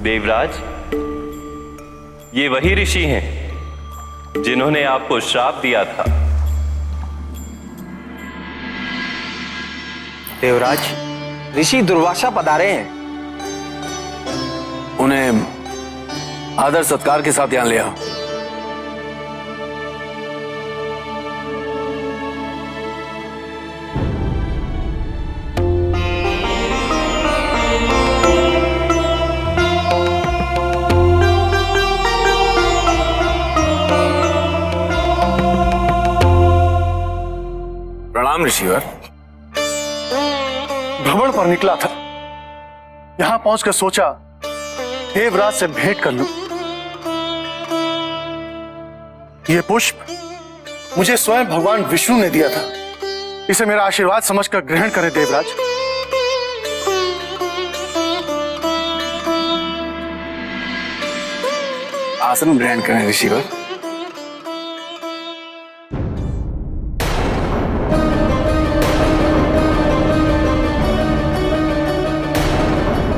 देवराज, ये वही ऋषि हैं जिन्होंने आपको श्राप दिया था। देवराज, ऋषि दुर्वासा पधारे हैं। उन्हें आदर सत्कार के साथ यहां ले आओ। प्रणाम ऋषिवर। भ्रमण पर निकला था, यहां पहुंचकर सोचा देवराज से भेंट कर लूं। यह पुष्प मुझे स्वयं भगवान विष्णु ने दिया था, इसे मेरा आशीर्वाद समझकर ग्रहण करें देवराज। आसन ग्रहण करें ऋषिवर।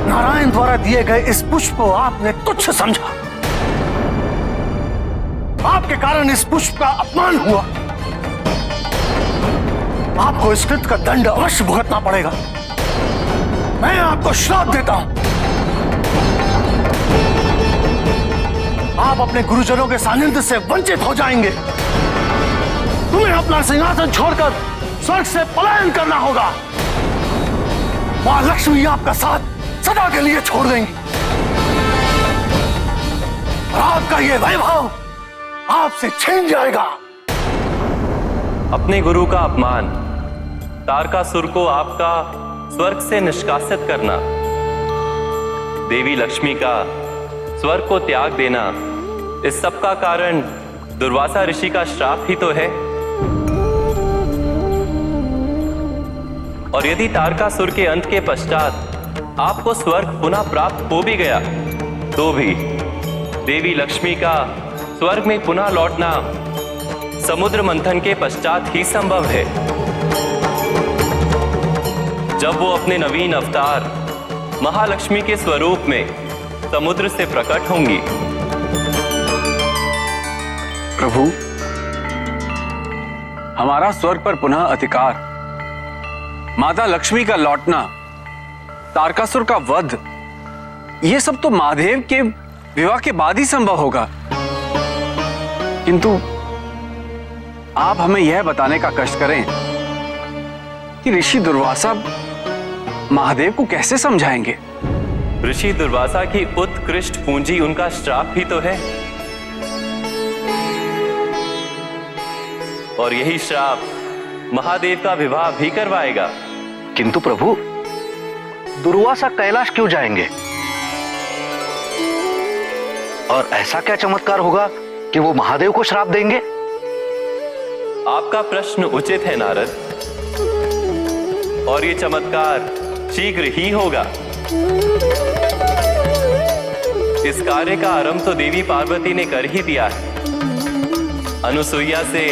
नारायण द्वारा दिए गए इस पुष्प को आपने तुच्छ समझा। आपके कारण इस पुष्प का अपमान हुआ। आपको इस कृत्य का दंड अवश्य भुगतना पड़ेगा। मैं आपको श्राप देता हूं। आप अपने गुरुजनों के सानिध्य से वंचित हो जाएंगे। तुम्हें अपना सिंहासन छोड़कर स्वर्ग से पलायन करना होगा। मां लक्ष्मी आपका साथ सदा के लिए छोड़ देंगी और आपका ये वैभव आपसे छीन जाएगा। अपने गुरु का अपमान, तारकासुर को आपका स्वर्ग से निष्कासित करना, देवी लक्ष्मी का स्वर्ग को त्याग देना, इस सब का कारण दुर्वासा ऋषि का श्राप ही तो है। और यदि तारकासुर के अंत के पश्चात आपको स्वर्ग पुनः प्राप्त हो भी गया तो भी देवी लक्ष्मी का स्वर्ग में पुनः लौटना समुद्र मंथन के पश्चात ही संभव है, जब वो अपने नवीन अवतार महालक्ष्मी के स्वरूप में समुद्र से प्रकट होंगी। प्रभु, हमारा स्वर्ग पर पुनः अधिकार, माता लक्ष्मी का लौटना, तारकासुर का वध, यह सब तो महादेव के विवाह के बाद ही संभव होगा। किंतु आप हमें यह बताने का कष्ट करें कि ऋषि दुर्वासा महादेव को कैसे समझाएंगे। ऋषि दुर्वासा की उत्कृष्ट पूंजी उनका श्राप ही तो है, और यही श्राप महादेव का विवाह भी करवाएगा। किंतु प्रभु, दुर्वासा कैलाश क्यों जाएंगे? और ऐसा क्या चमत्कार होगा कि वो महादेव को श्राप देंगे? आपका प्रश्न उचित है नारद, और ये चमत्कार शीघ्र ही होगा। इस कार्य का आरंभ तो देवी पार्वती ने कर ही दिया है, अनुसुईया से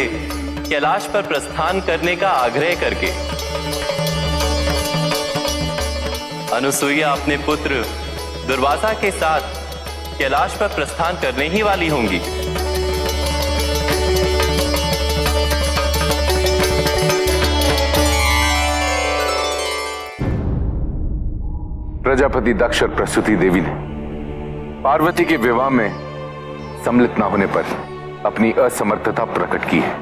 कैलाश पर प्रस्थान करने का आग्रह करके। अनुसुईया अपने पुत्र दुर्वासा के साथ कैलाश पर प्रस्थान करने ही वाली होंगी। प्रजापति दक्ष और प्रसूति देवी ने पार्वती के विवाह में सम्मिलित न होने पर अपनी असमर्थता प्रकट की है,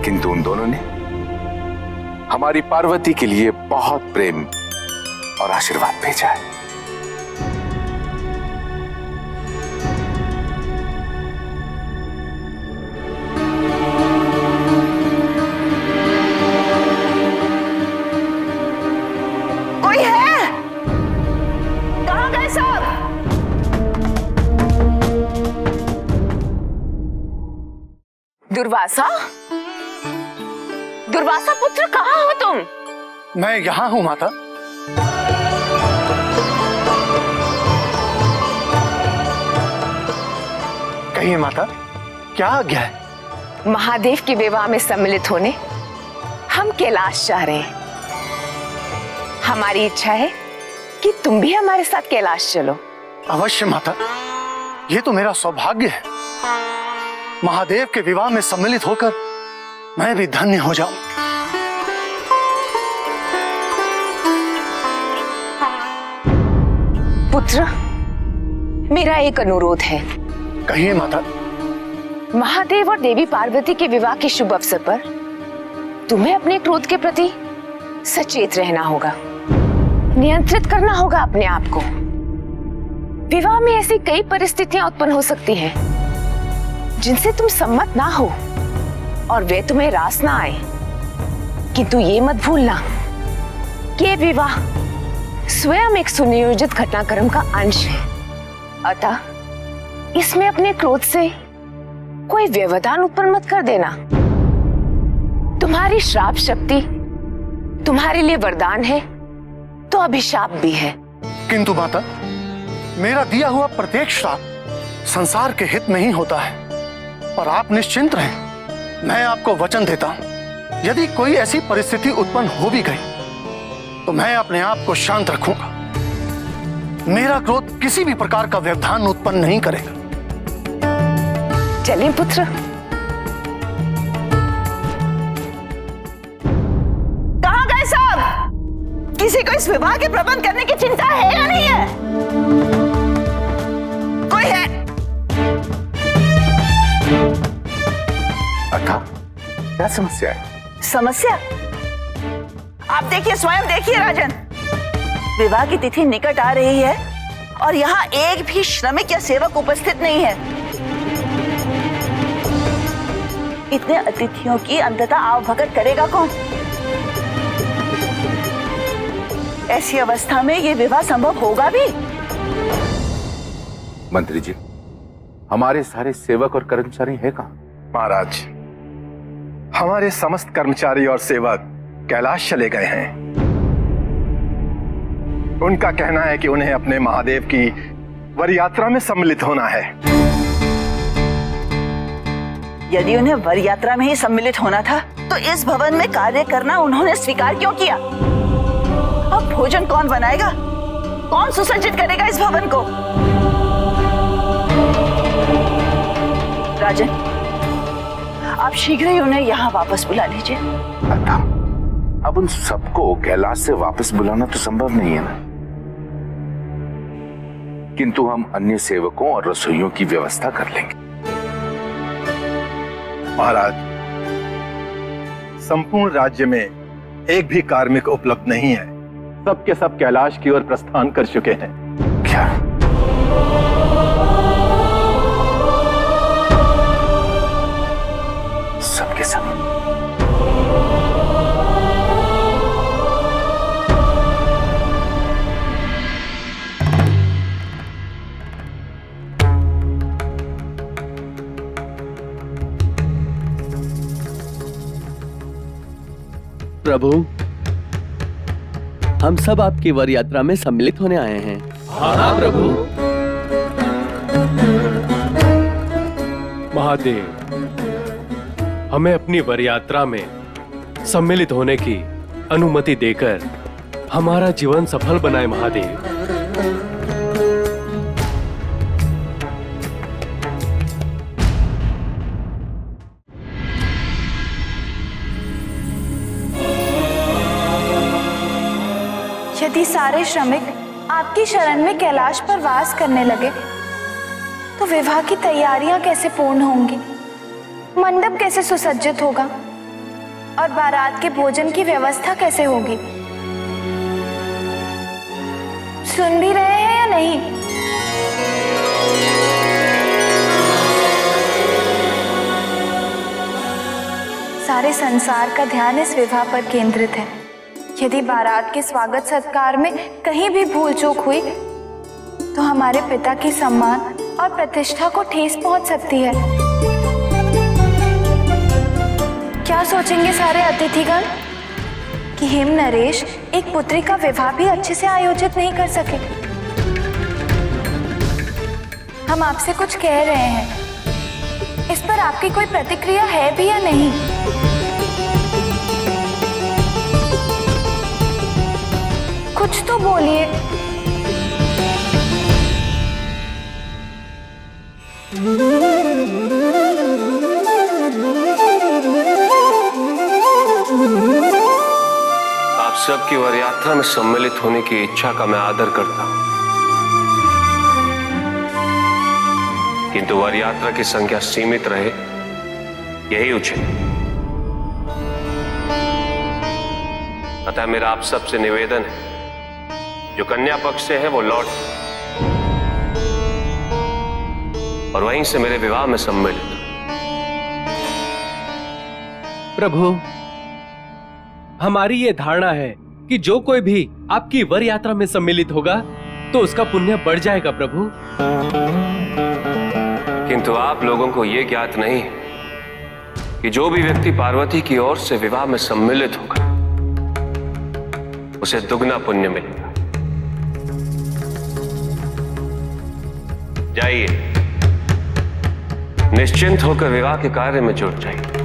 किंतु उन दोनों ने हमारी पार्वती के लिए बहुत प्रेम और आशीर्वाद भेजा है। कोई है? कहां गए सब? दुर्वासा? दुर्वासा पुत्र, कहाँ हो तुम? मैं यहां हूं माता। कहिए माता, क्या आज्ञा है? महादेव के विवाह में सम्मिलित होने हम कैलाश जा रहे हैं। हमारी इच्छा है कि तुम भी हमारे साथ कैलाश चलो। अवश्य माता, ये तो मेरा सौभाग्य है। महादेव के विवाह में सम्मिलित होकर मैं भी धन्य हो जाऊं। पुत्र, मेरा एक अनुरोध है। कहिए माता। महादेव और देवी पार्वती के विवाह के शुभ अवसर पर तुम्हें अपने क्रोध के प्रति सचेत रहना होगा, नियंत्रित करना होगा अपने आप को। विवाह में ऐसी कई परिस्थितियां उत्पन्न हो सकती हैं जिनसे तुम सम्मत ना हो और वे तुम्हें रास ना आए, किंतु ये मत भूलना कि ये विवाह स्वयं एक सुनियोजित घटनाक्रम का अंश है। अतः इसमें अपने क्रोध से कोई व्यवधान उत्पन्न मत कर देना। तुम्हारी श्राप शक्ति तुम्हारे लिए वरदान है तो अभिशाप भी है। किंतु माता, मेरा दिया हुआ प्रत्येक श्राप संसार के हित में ही होता है। और आप निश्चिंत रहें, मैं आपको वचन देता हूं, यदि कोई ऐसी परिस्थिति उत्पन्न हो भी गई तो मैं अपने आप को शांत रखूंगा। मेरा क्रोध किसी भी प्रकार का व्यवधान उत्पन्न नहीं करेगा। चलें पुत्र। कहाँ गए सब? किसी को इस विवाह के प्रबंध करने की चिंता है या नहीं है? कोई है? अथा, क्या समस्या है? समस्या? आप देखिए, स्वयं देखिए राजन, विवाह की तिथि निकट आ रही है और यहाँ एक भी श्रमिक या सेवक उपस्थित नहीं है। इतने अतिथियों की अंततः आवभगत करेगा कौन? ऐसी अवस्था में ये विवाह संभव होगा भी? मंत्री जी, हमारे सारे सेवक और कर्मचारी हैं कहाँ? महाराज, हमारे समस्त कर्मचारी और सेवक कैलाश चले गए हैं। उनका कहना है कि उन्हें अपने महादेव की वर यात्रा में सम्मिलित होना है। यदि उन्हें वर यात्रा में ही सम्मिलित होना था तो इस भवन में कार्य करना उन्होंने स्वीकार क्यों किया? अब भोजन कौन बनाएगा? कौन सुसज्जित करेगा इस भवन को? राजन, आप शीघ्र ही उन्हें यहाँ वापस बुला लीजिए। अथा, अब उन सबको कैलाश से वापस बुलाना तो संभव नहीं है ना, किंतु हम अन्य सेवकों और रसोइयों की व्यवस्था कर लेंगे। महाराज, संपूर्ण राज्य में एक भी कार्मिक उपलब्ध नहीं है। सब के सब कैलाश की ओर प्रस्थान कर चुके हैं। क्या? सब के सब? प्रभु, हम सब आपकी वर यात्रा में सम्मिलित होने आए हैं। हाँ प्रभु। महादेव, हमें अपनी वर यात्रा में सम्मिलित होने की अनुमति देकर हमारा जीवन सफल बनाए महादेव। यदि सारे श्रमिक आपकी शरण में कैलाश पर वास करने लगे तो विवाह की तैयारियां कैसे पूर्ण होंगी? मंडप कैसे सुसज्जित होगा और बारात के भोजन की व्यवस्था कैसे होगी? सुन भी रहे हैं या नहीं? सारे संसार का ध्यान इस विवाह पर केंद्रित है। यदि बारात के स्वागत सत्कार में कहीं भी भूल चूक हुई तो हमारे पिता की सम्मान और प्रतिष्ठा को ठेस पहुंच सकती है। क्या सोचेंगे सारे अतिथिगण कि हेम नरेश एक पुत्री का विवाह भी अच्छे से आयोजित नहीं कर सके? हम आपसे कुछ कह रहे हैं, इस पर आपकी कोई प्रतिक्रिया है भी या नहीं? कुछ तो बोलिए। आप सबकी वर यात्रा में सम्मिलित होने की इच्छा का मैं आदर करता हूं, किंतु वर यात्रा की संख्या सीमित रहे यही उचित। अतः मेरा आप सबसे निवेदन है, जो कन्या पक्ष से है वो लौट और वहीं से मेरे विवाह में सम्मिलित। प्रभु, हमारी ये धारणा है कि जो कोई भी आपकी वर यात्रा में सम्मिलित होगा तो उसका पुण्य बढ़ जाएगा प्रभु। किंतु आप लोगों को यह ज्ञात नहीं है कि जो भी व्यक्ति पार्वती की ओर से विवाह में सम्मिलित होगा उसे दुगना पुण्य मिलेगा। जाइए, निश्चिंत होकर विवाह के कार्य में जुट जाइए।